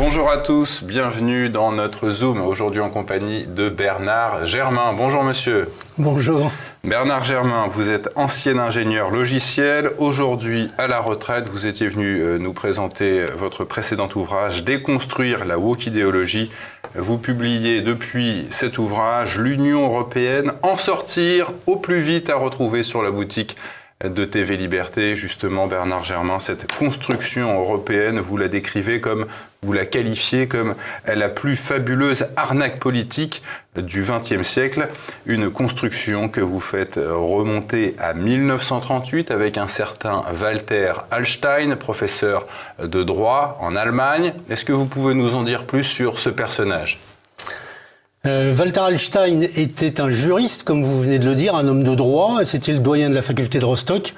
Bonjour à tous, bienvenue dans notre Zoom, aujourd'hui en compagnie de Bernard Germain. Bonjour monsieur. Bonjour. Bernard Germain, vous êtes ancien ingénieur logiciel, aujourd'hui à la retraite. Vous étiez venu nous présenter votre précédent ouvrage, Déconstruire la woke idéologie. Vous publiez depuis cet ouvrage, L'Union européenne, en sortir au plus vite, à retrouver sur la boutique de TV Liberté. Justement, Bernard Germain, cette construction européenne, vous la décrivez comme, vous la qualifiez comme la plus fabuleuse arnaque politique du XXe siècle. Une construction que vous faites remonter à 1938 avec un certain Walter Hallstein, professeur de droit en Allemagne. Est-ce que vous pouvez nous en dire plus sur ce personnage ? Walter Hallstein était un juriste, comme vous venez de le dire, un homme de droit. C'était le doyen de la faculté de Rostock.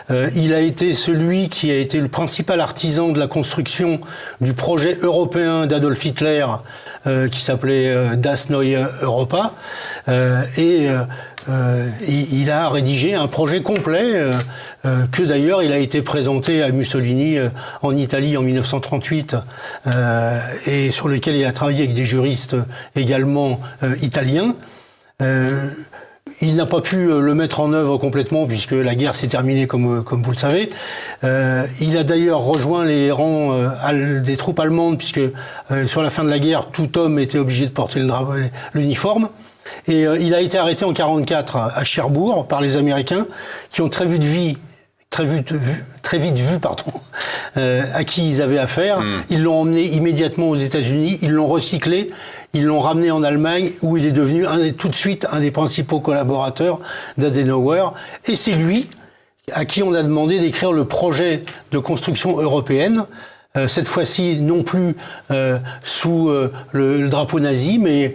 Il a été celui qui a été le principal artisan de la construction du projet européen d'Adolf Hitler, qui s'appelait Das Neue Europa. Il a rédigé un projet complet que d'ailleurs il a été présenté à Mussolini en Italie en 1938 et sur lequel il a travaillé avec des juristes également italiens. Il n'a pas pu le mettre en œuvre complètement puisque la guerre s'est terminée comme vous le savez. Il a d'ailleurs rejoint les rangs des troupes allemandes puisque sur la fin de la guerre tout homme était obligé de porter l'uniforme. Et il a été arrêté en 1944 à Cherbourg par les Américains qui ont très vite vu à qui ils avaient affaire. Ils l'ont emmené immédiatement aux États-Unis, ils l'ont recyclé, ils l'ont ramené en Allemagne où il est devenu tout de suite un des principaux collaborateurs d'Adenauer. Et c'est lui à qui on a demandé d'écrire le projet de construction européenne. Cette fois-ci, non plus sous le drapeau nazi, mais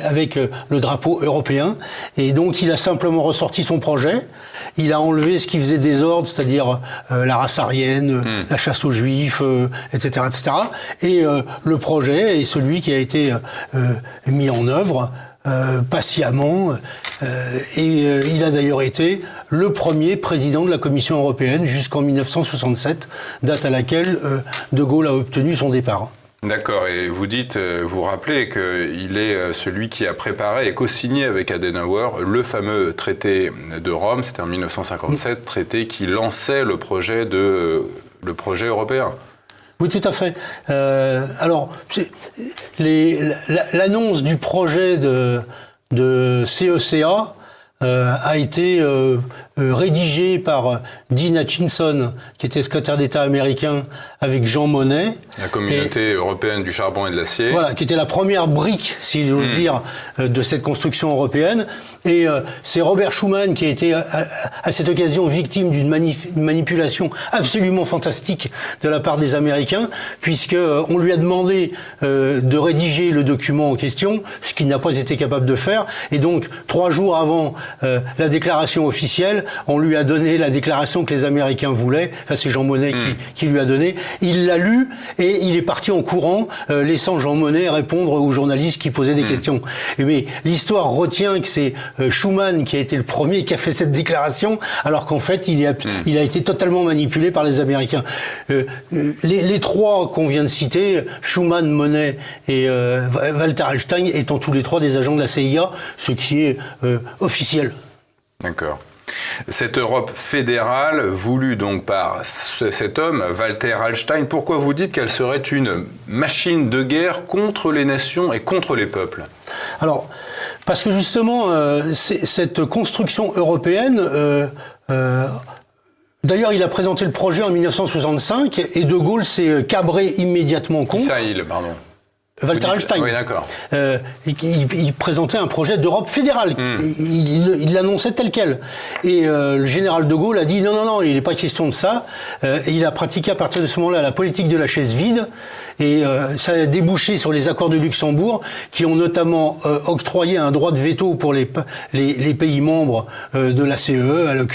avec le drapeau européen. Et donc, il a simplement ressorti son projet. Il a enlevé ce qui faisait désordre, c'est-à-dire la race aryenne, la chasse aux juifs, etc., etc. Et le projet est celui qui a été mis en œuvre patiemment, il a d'ailleurs été le premier président de la Commission européenne jusqu'en 1967, date à laquelle De Gaulle a obtenu son départ. D'accord, et vous rappelez qu'il est celui qui a préparé et co-signé avec Adenauer le fameux traité de Rome, c'était en 1957, traité qui lançait le projet européen. Oui, tout à fait. Alors, l'annonce du projet de CECA a été rédigée par Dean Acheson, qui était secrétaire d'État américain, avec Jean Monnet. La communauté européenne du charbon et de l'acier. Voilà, qui était la première brique, si j'ose dire, de cette construction européenne. Et c'est Robert Schuman qui a été à cette occasion victime d'une manipulation absolument fantastique de la part des Américains, puisque on lui a demandé de rédiger le document en question, ce qu'il n'a pas été capable de faire. Et donc, 3 jours avant la déclaration officielle, on lui a donné la déclaration que les Américains voulaient. Enfin, c'est Jean Monnet qui lui a donné. Il l'a lu et il est parti en courant, laissant Jean Monnet répondre aux journalistes qui posaient des questions. Mais l'histoire retient que c'est Schuman qui a été le premier qui a fait cette déclaration, alors qu'en fait, il a été totalement manipulé par les Américains. Les trois qu'on vient de citer, Schuman, Monnet et Walter Hallstein, étant tous les trois des agents de la CIA, ce qui est officiel. D'accord. Cette Europe fédérale, voulue donc par cet homme, Walter Hallstein, pourquoi vous dites qu'elle serait une machine de guerre contre les nations et contre les peuples ? Alors, parce que justement, cette construction européenne... D'ailleurs, il a présenté le projet en 1965 et De Gaulle s'est cabré immédiatement contre. Pardon. Walter Hallstein. Oui, d'accord. Il présentait un projet d'Europe fédérale. Il l'annonçait tel quel. Et le général de Gaulle a dit non, il n'est pas question de ça. Et il a pratiqué à partir de ce moment-là la politique de la chaise vide. Et ça a débouché sur les accords de Luxembourg qui ont notamment octroyé un droit de veto pour les pays membres de la CEE,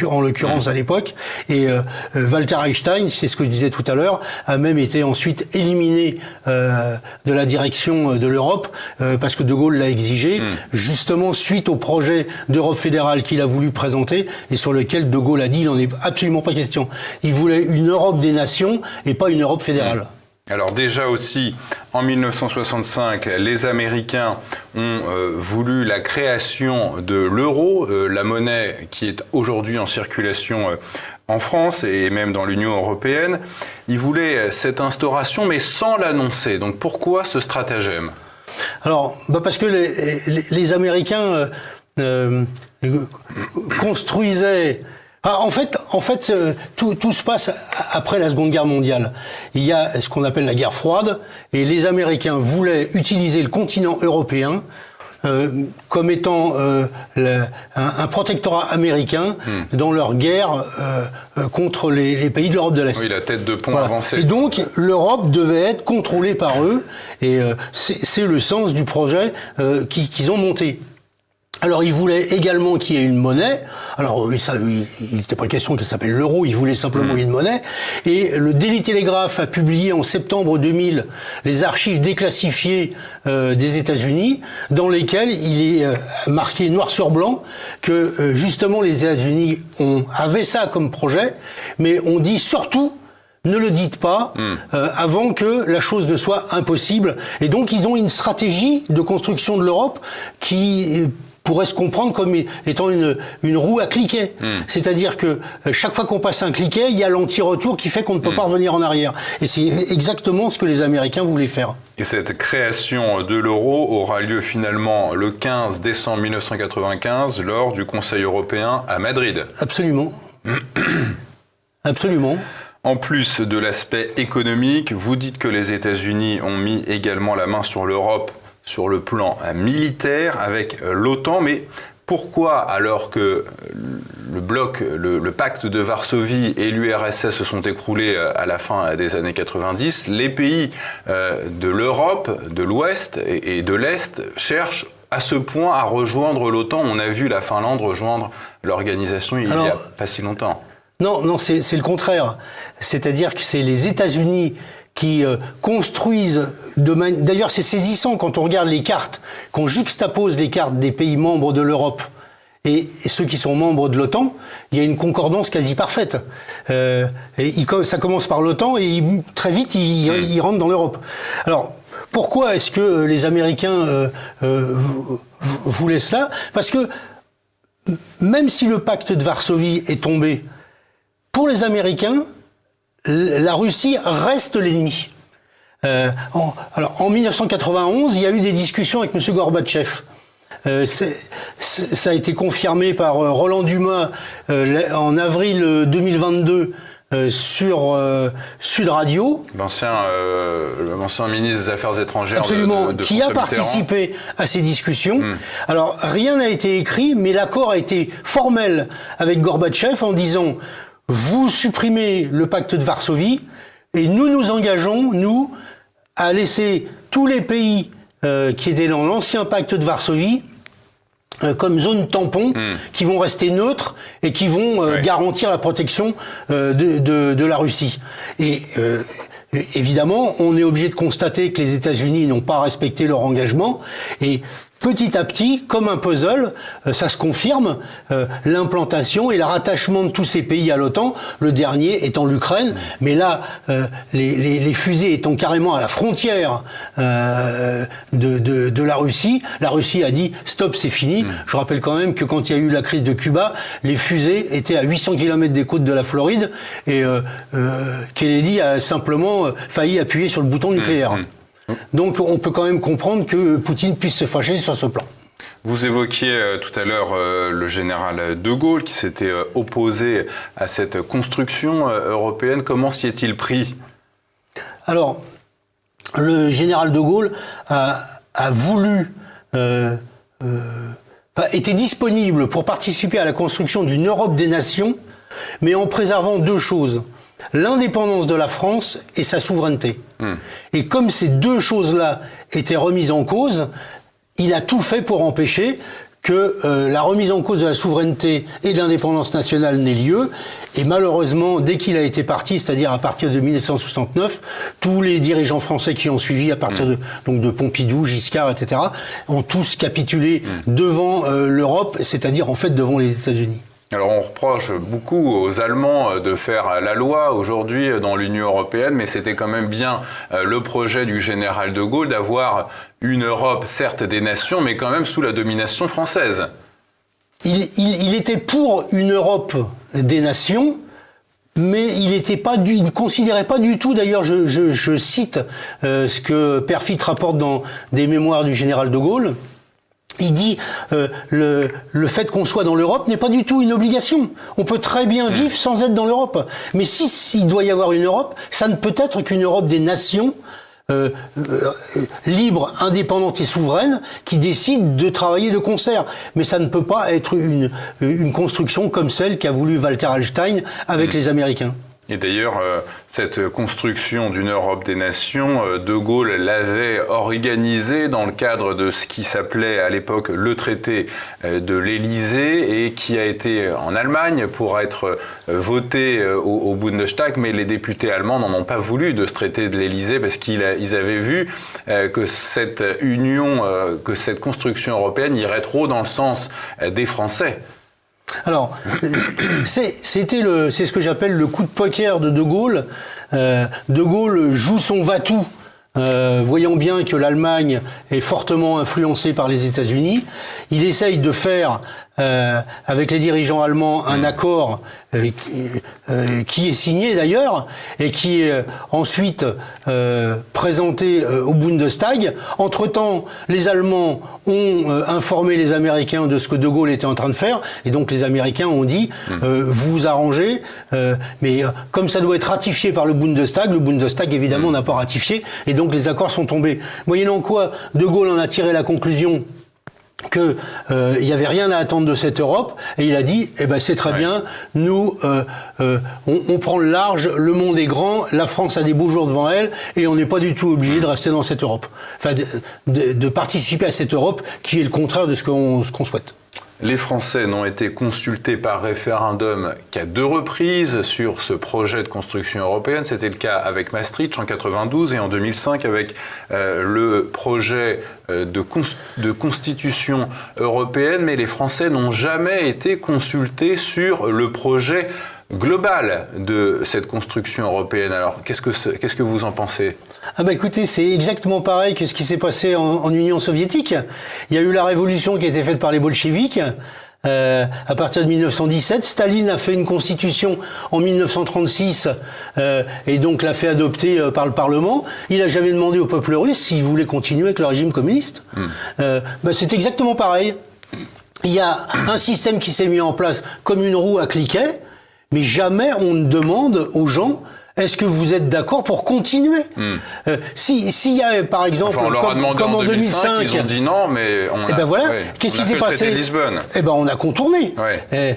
en l'occurrence à l'époque. Et Walter Hallstein, c'est ce que je disais tout à l'heure, a même été ensuite éliminé de la direction de l'Europe parce que De Gaulle l'a exigé, justement suite au projet d'Europe fédérale qu'il a voulu présenter et sur lequel De Gaulle a dit il n'en est absolument pas question. Il voulait une Europe des nations et pas une Europe fédérale. Alors déjà aussi, En 1965, les Américains ont voulu la création de l'euro, la monnaie qui est aujourd'hui en circulation en France et même dans l'Union européenne. Ils voulaient cette instauration mais sans l'annoncer. Donc pourquoi ce stratagème ? Alors, parce que les Américains construisaient... En fait, tout se passe après la Seconde Guerre mondiale. Il y a ce qu'on appelle la guerre froide, et les Américains voulaient utiliser le continent européen comme étant un protectorat américain dans leur guerre contre les pays de l'Europe de l'Est. Oui, la tête de pont avancée. Et donc, l'Europe devait être contrôlée par eux, et c'est le sens du projet qu'ils ont monté. Alors, ils voulaient également qu'il y ait une monnaie. Alors, il n'était pas question qu'elle s'appelle l'euro, ils voulaient simplement une monnaie. Et le Daily Telegraph a publié en septembre 2000 les archives déclassifiées des États-Unis, dans lesquelles il est marqué noir sur blanc que justement les États-Unis avaient ça comme projet, mais on dit surtout ne le dites pas avant que la chose ne soit impossible. Et donc, ils ont une stratégie de construction de l'Europe qui pourrait se comprendre comme étant une roue à cliquet. C'est-à-dire que chaque fois qu'on passe un cliquet, il y a l'anti-retour qui fait qu'on ne peut pas revenir en arrière. Et c'est exactement ce que les Américains voulaient faire. Et cette création de l'euro aura lieu finalement le 15 décembre 1995 lors du Conseil européen à Madrid. Absolument. Absolument. En plus de l'aspect économique, vous dites que les États-Unis ont mis également la main sur l'Europe sur le plan militaire avec l'OTAN, mais pourquoi, alors que le bloc, le pacte de Varsovie et l'URSS se sont écroulés à la fin des années 90, les pays de l'Europe, de l'Ouest et de l'Est cherchent à ce point à rejoindre l'OTAN? On a vu la Finlande rejoindre l'organisation il n'y a pas si longtemps. Non, c'est le contraire. C'est-à-dire que c'est les États-Unis qui construisent d'ailleurs, c'est saisissant quand on regarde les cartes, qu'on juxtapose les cartes des pays membres de l'Europe et ceux qui sont membres de l'OTAN, il y a une concordance quasi parfaite. Ça commence par l'OTAN et très vite, ils rentrent dans l'Europe. Alors, pourquoi est-ce que les Américains voulaient cela? Parce que même si le pacte de Varsovie est tombé, pour les Américains, la Russie reste l'ennemi. Alors, en 1991, il y a eu des discussions avec M. Gorbatchev. Ça a été confirmé par Roland Dumas en avril 2022 sur Sud Radio. L'ancien ministre des Affaires étrangères. Absolument, de qui a participé à ces discussions. Alors, rien n'a été écrit, mais l'accord a été formel avec Gorbatchev en disant: vous supprimez le pacte de Varsovie et nous nous engageons, nous, à laisser tous les pays qui étaient dans l'ancien pacte de Varsovie comme zone tampon, qui vont rester neutres et qui vont garantir la protection de la Russie. Et évidemment, on est obligé de constater que les États-Unis n'ont pas respecté leur engagement et petit à petit, comme un puzzle, ça se confirme, l'implantation et le rattachement de tous ces pays à l'OTAN, le dernier étant l'Ukraine, mais là, les fusées étant carrément à la frontière de la Russie a dit « stop, c'est fini ». Je rappelle quand même que quand il y a eu la crise de Cuba, les fusées étaient à 800 km des côtes de la Floride et Kennedy a simplement failli appuyer sur le bouton nucléaire. Donc on peut quand même comprendre que Poutine puisse se fâcher sur ce plan. Vous évoquiez tout à l'heure le général de Gaulle qui s'était opposé à cette construction européenne. Comment s'y est-il pris? Alors, le général de Gaulle a voulu, était disponible pour participer à la construction d'une Europe des nations, mais en préservant deux choses: l'indépendance de la France et sa souveraineté. Et comme ces deux choses-là étaient remises en cause, il a tout fait pour empêcher que la remise en cause de la souveraineté et de l'indépendance nationale n'ait lieu. Et malheureusement, dès qu'il a été parti, c'est-à-dire à partir de 1969, tous les dirigeants français qui ont suivi, à partir de Pompidou, Giscard, etc., ont tous capitulé devant l'Europe, c'est-à-dire en fait devant les États-Unis. Alors on reproche beaucoup aux Allemands de faire la loi aujourd'hui dans l'Union européenne, mais c'était quand même bien le projet du général de Gaulle d'avoir une Europe, certes des nations, mais quand même sous la domination française. Il était pour une Europe des nations, mais il ne considérait pas du tout, d'ailleurs je cite ce que Perfit rapporte dans des mémoires du général de Gaulle. Il dit le fait qu'on soit dans l'Europe n'est pas du tout une obligation. On peut très bien vivre sans être dans l'Europe. Mais s'il doit y avoir une Europe, ça ne peut être qu'une Europe des nations libre, indépendante et souveraine qui décide de travailler de concert. Mais ça ne peut pas être une construction comme celle qu'a voulu Walter Hallstein avec les Américains. Et d'ailleurs, cette construction d'une Europe des nations, De Gaulle l'avait organisée dans le cadre de ce qui s'appelait à l'époque le traité de l'Élysée et qui a été en Allemagne pour être voté au Bundestag, mais les députés allemands n'en ont pas voulu de ce traité de l'Élysée parce qu'ils avaient vu que cette union, que cette construction européenne irait trop dans le sens des Français. Alors, c'est ce que j'appelle le coup de poker de Gaulle. De Gaulle joue son va-tout, voyant bien que l'Allemagne est fortement influencée par les États-Unis. Il essaye de faire avec les dirigeants allemands un accord qui est signé d'ailleurs et qui est ensuite présenté au Bundestag. Entre-temps, les Allemands ont informé les Américains de ce que De Gaulle était en train de faire et donc les Américains ont dit vous vous arrangez, mais comme ça doit être ratifié par le Bundestag évidemment n'a pas ratifié et donc les accords sont tombés. Moyennant quoi, De Gaulle en a tiré la conclusion que il y avait rien à attendre de cette Europe et il a dit c'est très bien, nous on prend le large, le monde est grand, la France a des beaux jours devant elle et on n'est pas du tout obligé de rester dans cette Europe, enfin de participer à cette Europe qui est le contraire de ce qu'on souhaite. Les Français n'ont été consultés par référendum qu'à 2 reprises sur ce projet de construction européenne. C'était le cas avec Maastricht en 92 et en 2005 avec le projet de constitution européenne. Mais les Français n'ont jamais été consultés sur le projet global de cette construction européenne. Alors, qu'est-ce que vous en pensez ? Écoutez, c'est exactement pareil que ce qui s'est passé en Union soviétique. Il y a eu la révolution qui a été faite par les bolcheviks à partir de 1917. Staline a fait une constitution en 1936 et donc l'a fait adopter par le Parlement. Il n'a jamais demandé au peuple russe s'il voulait continuer avec le régime communiste. C'est exactement pareil. Il y a un système qui s'est mis en place comme une roue à cliquet, mais jamais on ne demande aux gens est-ce que vous êtes d'accord pour continuer s'il y a, par exemple, on leur a demandé comme en 2005, ils ont dit non, mais qu'est-ce qui s'est passé ? De Lisbonne. On a contourné.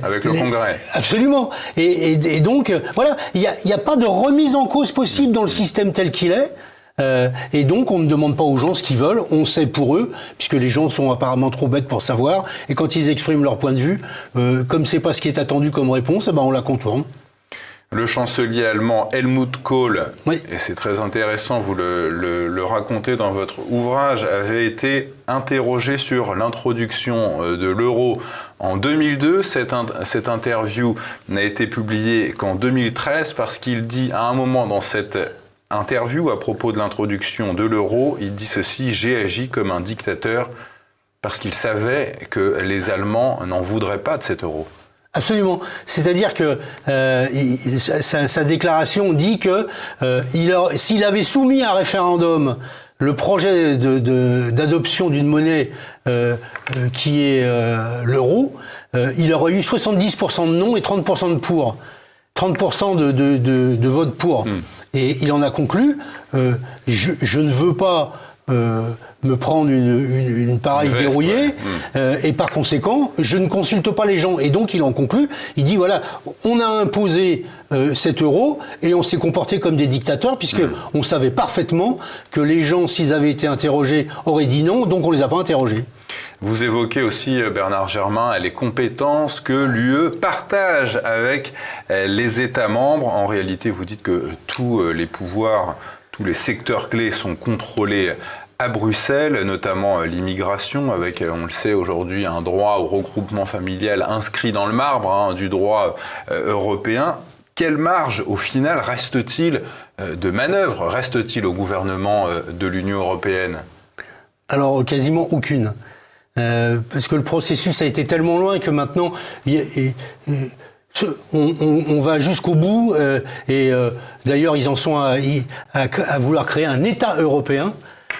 Avec le Congrès. Absolument. Et donc, voilà, il n'y a pas de remise en cause possible dans le système tel qu'il est. Et donc, on ne demande pas aux gens ce qu'ils veulent, on sait pour eux, puisque les gens sont apparemment trop bêtes pour savoir. Et quand ils expriment leur point de vue, comme c'est pas ce qui est attendu comme réponse, on la contourne. Le chancelier allemand Helmut Kohl, oui. Et c'est très intéressant, vous le racontez dans votre ouvrage, avait été interrogé sur l'introduction de l'euro en 2002. Cette interview n'a été publiée qu'en 2013 parce qu'il dit à un moment dans cette interview à propos de l'introduction de l'euro, il dit ceci: « J'ai agi comme un dictateur parce qu'il savait que les Allemands n'en voudraient pas de cet euro. » Absolument. C'est-à-dire que sa déclaration dit que s'il avait soumis à référendum le projet d'adoption d'une monnaie qui est l'euro, il aurait eu 70% de non et 30% de pour. 30% de vote pour. Et il en a conclu, je ne veux pas me prendre une pareille dérouillée et par conséquent je ne consulte pas les gens, et donc il en conclut, il dit voilà, on a imposé cet euro et on s'est comporté comme des dictateurs puisque on savait parfaitement que les gens, s'ils avaient été interrogés, auraient dit non, donc on les a pas interrogés. Vous évoquez aussi, Bernard Germain, les compétences que l'UE partage avec les États membres. En réalité, vous dites que tous les pouvoirs, tous les secteurs clés sont contrôlés à Bruxelles, notamment l'immigration, avec, on le sait aujourd'hui, un droit au regroupement familial inscrit dans le marbre du droit européen. Quelle marge, au final, reste-t-il de manœuvre, reste-t-il au gouvernement de l'Union européenne ? Alors, quasiment aucune. Parce que le processus a été tellement loin que maintenant, on va jusqu'au bout. D'ailleurs, ils en sont à vouloir créer un État européen.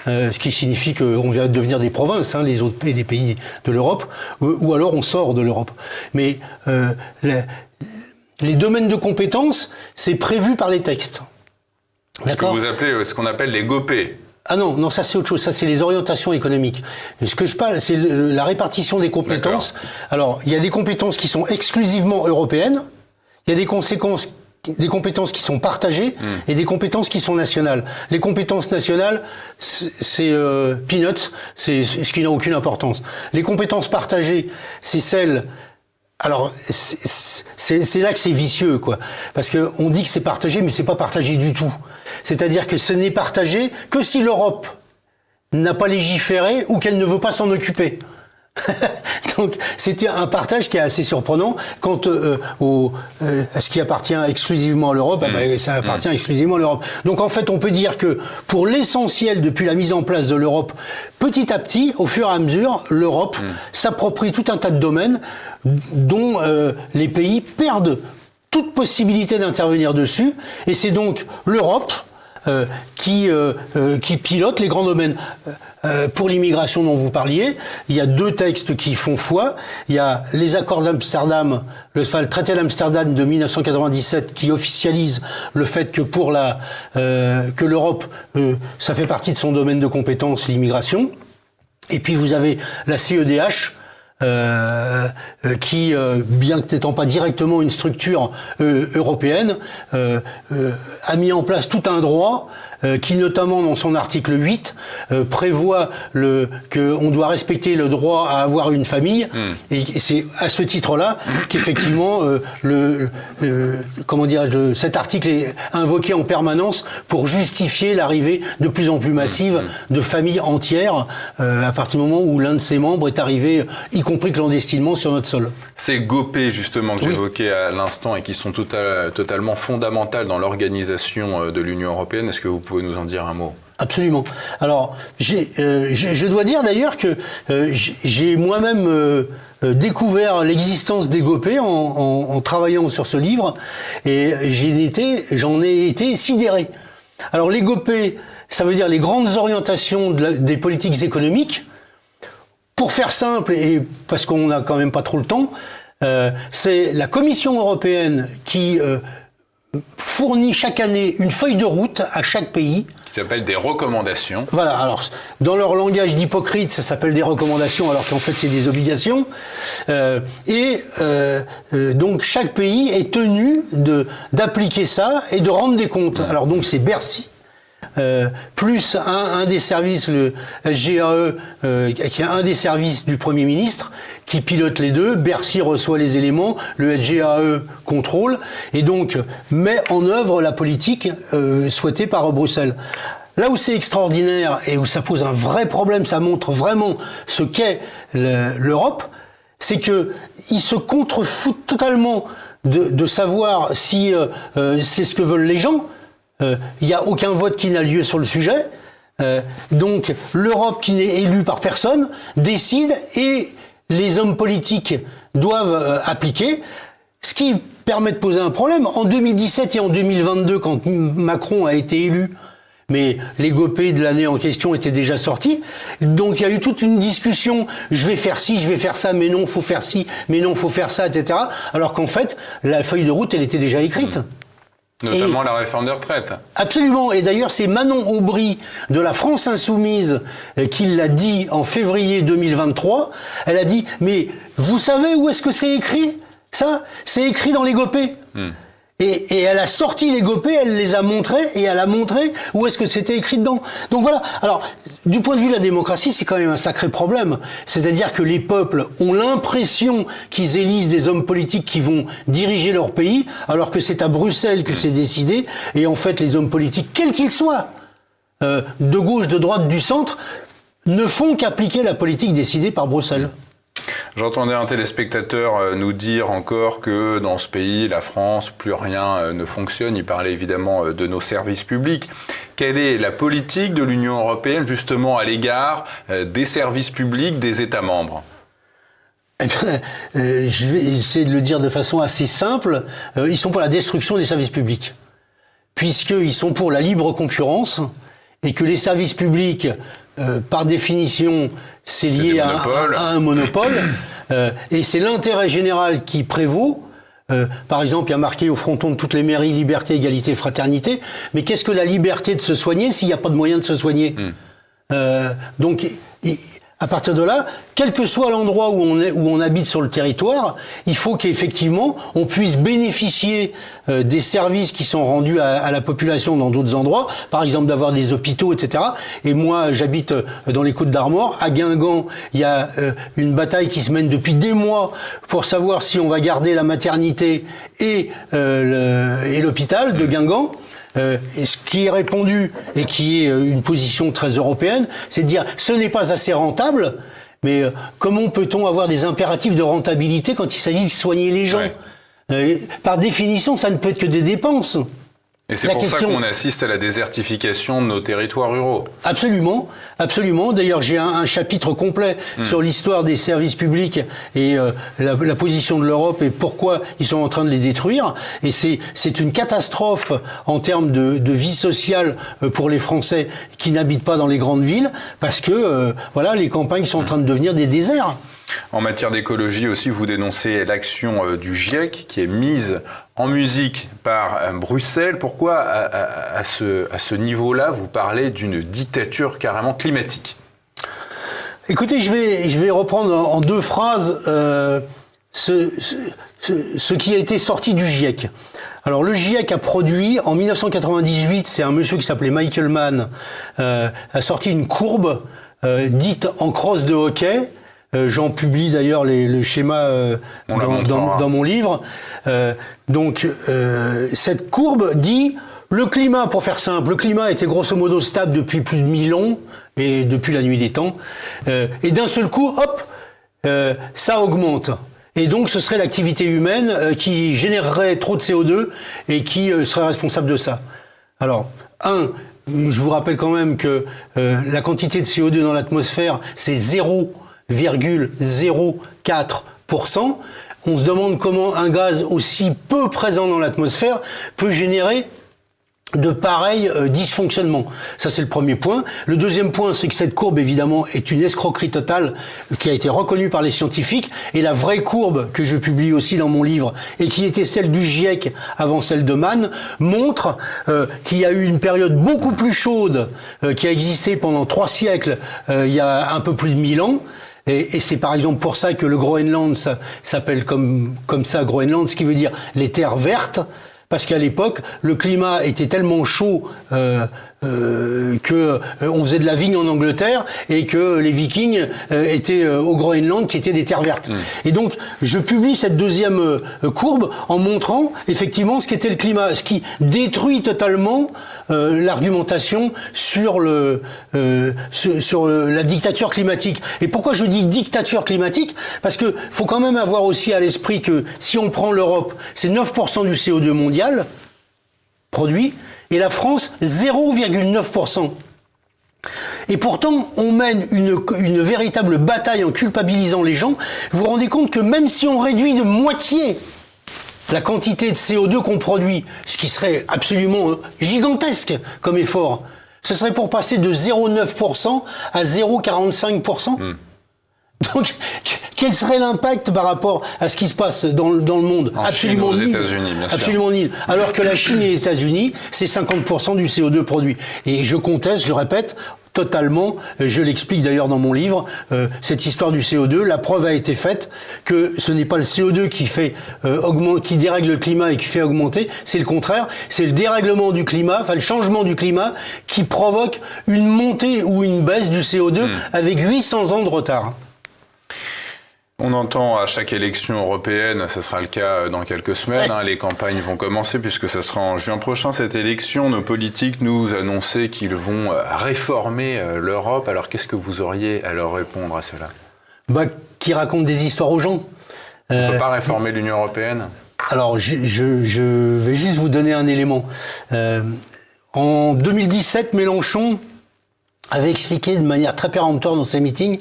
Ce qui signifie qu'on vient de devenir des provinces, les autres pays, les pays de l'Europe, ou alors on sort de l'Europe. Mais les domaines de compétences, c'est prévu par les textes. Ce que vous appelez, ce qu'on appelle les GOPÉ. Ah non, ça c'est autre chose, ça c'est les orientations économiques. Ce que je parle, c'est la répartition des compétences. Alors, il y a des compétences qui sont exclusivement européennes, il y a des compétences qui sont partagées et des compétences qui sont nationales. Les compétences nationales, c'est peanuts, c'est ce qui n'a aucune importance. Les compétences partagées, c'est celles... Alors, c'est là que c'est vicieux, quoi. Parce que on dit que c'est partagé, mais c'est pas partagé du tout. C'est-à-dire que ce n'est partagé que si l'Europe n'a pas légiféré ou qu'elle ne veut pas s'en occuper. Donc, c'était un partage qui est assez surprenant quant à ce qui appartient exclusivement à l'Europe. Ça appartient exclusivement à l'Europe. Donc, en fait, on peut dire que pour l'essentiel, depuis la mise en place de l'Europe, petit à petit, au fur et à mesure, l'Europe s'approprie tout un tas de domaines dont les pays perdent toute possibilité d'intervenir dessus. Et c'est donc l'Europe qui pilote les grands domaines. Pour l'immigration dont vous parliez, il y a deux textes qui font foi. Il y a les accords d'Amsterdam, le traité d'Amsterdam de 1997 qui officialise le fait que que l'Europe, ça fait partie de son domaine de compétence, l'immigration. Et puis vous avez la CEDH, qui, bien que n'étant pas directement une structure européenne, a mis en place tout un droit qui, notamment dans son article 8, prévoit qu'on doit respecter le droit à avoir une famille. Et c'est à ce titre-là qu'effectivement, cet article est invoqué en permanence pour justifier l'arrivée de plus en plus massive de familles entières à partir du moment où l'un de ses membres est arrivé, y compris clandestinement, sur notre sol. Ces GOPÉ, justement, que j'évoquais à l'instant et qui sont totalement fondamentales dans l'organisation de l'Union européenne, est-ce que vous pouvez nous en dire un mot ? Absolument. Alors, je dois dire d'ailleurs que j'ai moi-même découvert l'existence des GOPÉ en travaillant sur ce livre, et j'en ai été sidéré. Alors, les GOPÉ, ça veut dire les grandes orientations des politiques économiques. Pour faire simple, et parce qu'on n'a quand même pas trop le temps, c'est la Commission européenne qui fournit chaque année une feuille de route à chaque pays. Qui s'appelle des recommandations. Voilà, alors dans leur langage d'hypocrite, ça s'appelle des recommandations alors qu'en fait c'est des obligations. Donc chaque pays est tenu d'appliquer ça et de rendre des comptes. Alors donc c'est Bercy. Plus un des services, le SGAE, qui est un des services du Premier ministre, qui pilote les deux. Bercy reçoit les éléments, le SGAE contrôle, et donc met en œuvre la politique souhaitée par Bruxelles. Là où c'est extraordinaire et où ça pose un vrai problème, ça montre vraiment ce qu'est l'Europe, c'est que ils se contrefoutent totalement de savoir si c'est ce que veulent les gens. Il n'y a aucun vote qui n'a lieu sur le sujet. Donc l'Europe, qui n'est élue par personne, décide et les hommes politiques doivent appliquer, ce qui permet de poser un problème. En 2017 et en 2022, quand Macron a été élu, mais les GOPÉ de l'année en question étaient déjà sortis, donc il y a eu toute une discussion, je vais faire ci, je vais faire ça, mais non, faut faire ci, mais non, faut faire ça, etc. Alors qu'en fait, la feuille de route, elle était déjà écrite. Notamment la réforme des retraites. Absolument. Et d'ailleurs, c'est Manon Aubry de la France Insoumise qui l'a dit en février 2023. Elle a dit, mais vous savez où est-ce que c'est écrit ? Ça, c'est écrit dans les GOPÉ. Et elle a sorti les GOPÉ, elle les a montrés, et elle a montré où est-ce que c'était écrit dedans. Donc voilà. Alors, du point de vue de la démocratie, c'est quand même un sacré problème. C'est-à-dire que les peuples ont l'impression qu'ils élisent des hommes politiques qui vont diriger leur pays, alors que c'est à Bruxelles que c'est décidé, et en fait, les hommes politiques, quels qu'ils soient, de gauche, de droite, du centre, ne font qu'appliquer la politique décidée par Bruxelles. J'entendais un téléspectateur nous dire encore que dans ce pays, la France, plus rien ne fonctionne. Il parlait évidemment de nos services publics. Quelle est la politique de l'Union européenne justement à l'égard des services publics des États membres ? Eh bien, je vais essayer de le dire de façon assez simple. Ils sont pour la destruction des services publics, puisqu'ils sont pour la libre concurrence et que les services publics, par définition, c'est lié à un monopole, et c'est l'intérêt général qui prévaut. Par exemple, il y a marqué au fronton de toutes les mairies liberté, égalité, fraternité. Mais qu'est-ce que la liberté de se soigner s'il n'y a pas de moyen de se soigner ? Donc, à partir de là, quel que soit l'endroit où on habite sur le territoire, il faut qu'effectivement on puisse bénéficier des services qui sont rendus à la population dans d'autres endroits, par exemple d'avoir des hôpitaux, etc. Et moi, j'habite dans les Côtes-d'Armor, à Guingamp, il y a une bataille qui se mène depuis des mois pour savoir si on va garder la maternité et l'hôpital de Guingamp. Et ce qui est répondu, et qui est une position très européenne, c'est de dire ce n'est pas assez rentable, mais comment peut-on avoir des impératifs de rentabilité quand il s'agit de soigner les gens ? Par définition, ça ne peut être que des dépenses. Et c'est pour ça qu'on assiste à la désertification de nos territoires ruraux. Absolument, absolument. D'ailleurs, j'ai un chapitre complet sur l'histoire des services publics et la position de l'Europe et pourquoi ils sont en train de les détruire. Et c'est une catastrophe en termes de vie sociale pour les Français qui n'habitent pas dans les grandes villes, parce que voilà, les campagnes sont en train de devenir des déserts. En matière d'écologie aussi, vous dénoncez l'action du GIEC qui est mise en musique par Bruxelles. Pourquoi à ce niveau-là, vous parlez d'une dictature carrément climatique ? Écoutez, je vais reprendre en deux phrases ce qui a été sorti du GIEC. Alors le GIEC a produit, en 1998, c'est un monsieur qui s'appelait Michael Mann, a sorti une courbe dite en crosse de hockey. J'en publie d'ailleurs le schéma dans mon livre. Cette courbe dit le climat, pour faire simple, le climat était grosso modo stable depuis plus de 1000 ans et depuis la nuit des temps. Et d'un seul coup, hop, ça augmente. Et donc ce serait l'activité humaine qui générerait trop de CO2 et qui serait responsable de ça. Alors, je vous rappelle quand même que la quantité de CO2 dans l'atmosphère, c'est 0,04%. On se demande comment un gaz aussi peu présent dans l'atmosphère peut générer de pareils dysfonctionnements. Ça, c'est le premier point. Le deuxième point, c'est que cette courbe, évidemment, est une escroquerie totale qui a été reconnue par les scientifiques. Et la vraie courbe, que je publie aussi dans mon livre, et qui était celle du GIEC avant celle de Mann, montre qu'il y a eu une période beaucoup plus chaude qui a existé pendant 3 siècles, il y a un peu plus de 1000 ans. Et c'est par exemple pour ça que le Groenland s'appelle comme ça Groenland, ce qui veut dire les terres vertes, parce qu'à l'époque, le climat était tellement chaud que on faisait de la vigne en Angleterre et que les Vikings étaient au Groenland, qui étaient des terres vertes. Et donc, je publie cette deuxième courbe en montrant effectivement ce qu'était le climat, ce qui détruit totalement l'argumentation sur la dictature climatique. Et pourquoi je dis dictature climatique ? Parce que faut quand même avoir aussi à l'esprit que si on prend l'Europe, c'est 9% du CO2 mondial produit, et la France, 0,9%. Et pourtant, on mène une véritable bataille en culpabilisant les gens. Vous vous rendez compte que même si on réduit de moitié la quantité de CO2 qu'on produit, ce qui serait absolument gigantesque comme effort, ce serait pour passer de 0,9% à 0,45%. Donc, quel serait l'impact par rapport à ce qui se passe dans le monde ? Absolument nul. Aux États-Unis, bien sûr. Absolument nul. Alors que la Chine et les États-Unis, c'est 50% du CO2 produit. Et je conteste, je répète, totalement, je l'explique d'ailleurs dans mon livre, cette histoire du CO2, la preuve a été faite que ce n'est pas le CO2 qui fait qui dérègle le climat et qui fait augmenter, c'est le contraire, c'est le dérèglement du climat, enfin le changement du climat qui provoque une montée ou une baisse du CO2 avec 800 ans de retard. On entend à chaque élection européenne, ce sera le cas dans quelques semaines, les campagnes vont commencer puisque ce sera en juin prochain cette élection. Nos politiques nous annonçaient qu'ils vont réformer l'Europe. Alors qu'est-ce que vous auriez à leur répondre à cela ? Qui racontent des histoires aux gens. On ne peut pas réformer l'Union européenne ? Alors je vais juste vous donner un élément. En 2017, Mélenchon avait expliqué de manière très péremptoire dans ses meetings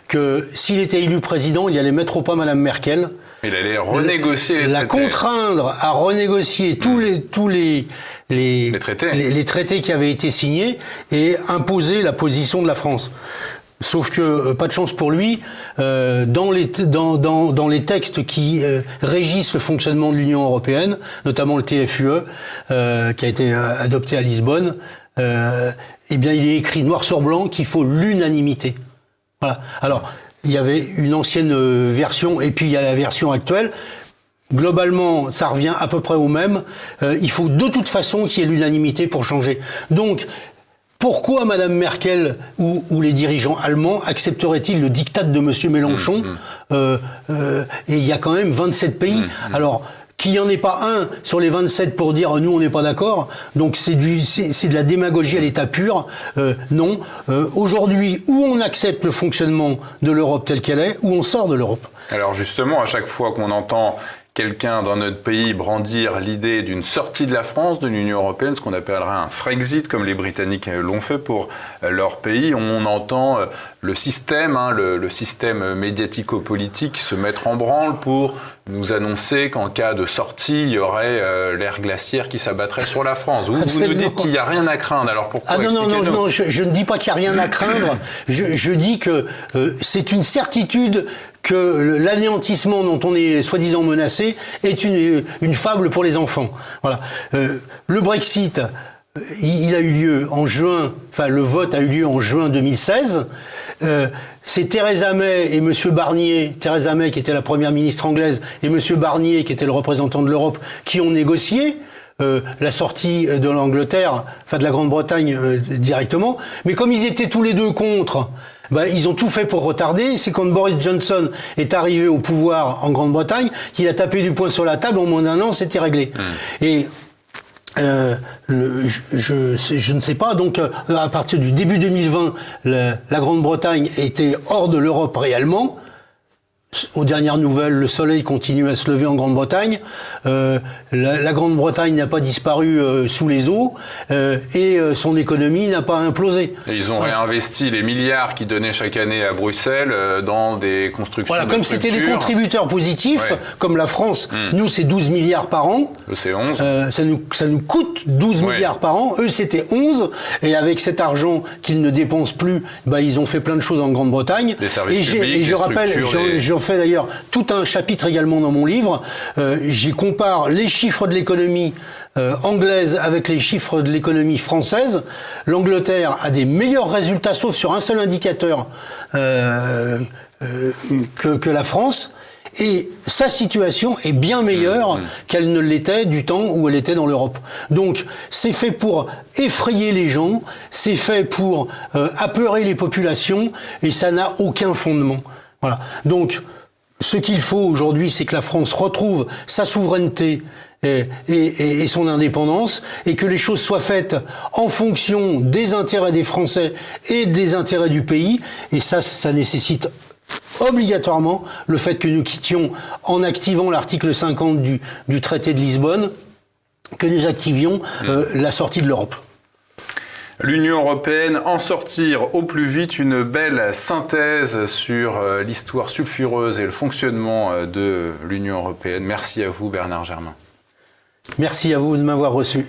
que s'il était élu président, il allait mettre au pas Madame Merkel. Il allait renégocier la contraindre à renégocier tous les traités qui avaient été signés et imposer la position de la France. Sauf que, pas de chance pour lui, dans les textes qui régissent le fonctionnement de l'Union européenne, notamment le TFUE, qui a été adopté à Lisbonne, eh bien, il est écrit noir sur blanc qu'il faut l'unanimité. Voilà. Alors, il y avait une ancienne version et puis il y a la version actuelle. Globalement, ça revient à peu près au même. Il faut de toute façon qu'il y ait l'unanimité pour changer. Donc, pourquoi Madame Merkel ou les dirigeants allemands accepteraient-ils le diktat de Monsieur Mélenchon et il y a quand même 27 pays. Alors, qu'il n'y en ait pas un sur les 27 pour dire nous on n'est pas d'accord, donc c'est de la démagogie à l'état pur. Non. Aujourd'hui, où on accepte le fonctionnement de l'Europe telle qu'elle est, où on sort de l'Europe. Alors justement, à chaque fois qu'on entend quelqu'un dans notre pays brandir l'idée d'une sortie de la France de l'Union européenne, ce qu'on appellera un Frexit, comme les Britanniques l'ont fait pour leur pays, on entend le système, le système médiatico-politique se mettre en branle pour nous annoncer qu'en cas de sortie, il y aurait l'ère glaciaire qui s'abattrait sur la France. Vous nous dites qu'il n'y a rien à craindre, alors pourquoi non, je ne dis pas qu'il n'y a rien à craindre, je dis que c'est une certitude que l'anéantissement dont on est soi-disant menacé est une fable pour les enfants. Voilà. Le Brexit, il a eu lieu en juin, enfin le vote a eu lieu en juin 2016. C'est Theresa May et Monsieur Barnier, Theresa May qui était la première ministre anglaise et Monsieur Barnier qui était le représentant de l'Europe, qui ont négocié la sortie de l'Angleterre, enfin de la Grande-Bretagne directement. Mais comme ils étaient tous les deux contre, ils ont tout fait pour retarder. C'est quand Boris Johnson est arrivé au pouvoir en Grande-Bretagne qu'il a tapé du poing sur la table. En moins d'un an, c'était réglé. Et je ne sais pas, donc à partir du début 2020, la Grande-Bretagne était hors de l'Europe réellement. Aux dernières nouvelles, le soleil continue à se lever en Grande-Bretagne. La Grande-Bretagne n'a pas disparu sous les eaux et son économie n'a pas implosé. Et ils ont réinvesti les milliards qu'ils donnaient chaque année à Bruxelles dans des constructions. Voilà, comme c'était des contributeurs positifs, comme la France, nous c'est 12 milliards par an. Eux c'est 11. Ça nous coûte 12 milliards par an. Eux c'était 11. Et avec cet argent qu'ils ne dépensent plus, ils ont fait plein de choses en Grande-Bretagne. Des services publics, et je rappelle, j'en fais d'ailleurs tout un chapitre également dans mon livre. J'y compare les chiffres de l'économie anglaise avec les chiffres de l'économie française. L'Angleterre a des meilleurs résultats, sauf sur un seul indicateur, que la France. Et sa situation est bien meilleure qu'elle ne l'était du temps où elle était dans l'Europe. Donc, c'est fait pour effrayer les gens, c'est fait pour apeurer les populations, et ça n'a aucun fondement. Voilà. Donc, ce qu'il faut aujourd'hui, c'est que la France retrouve sa souveraineté et son indépendance, et que les choses soient faites en fonction des intérêts des Français et des intérêts du pays. Et ça nécessite obligatoirement le fait que nous quittions, en activant l'article 50 du traité de Lisbonne, que nous activions la sortie de l'Europe. L'Union européenne, en sortir au plus vite, une belle synthèse sur l'histoire sulfureuse et le fonctionnement de l'Union européenne. Merci à vous, Bernard Germain. Merci à vous de m'avoir reçu.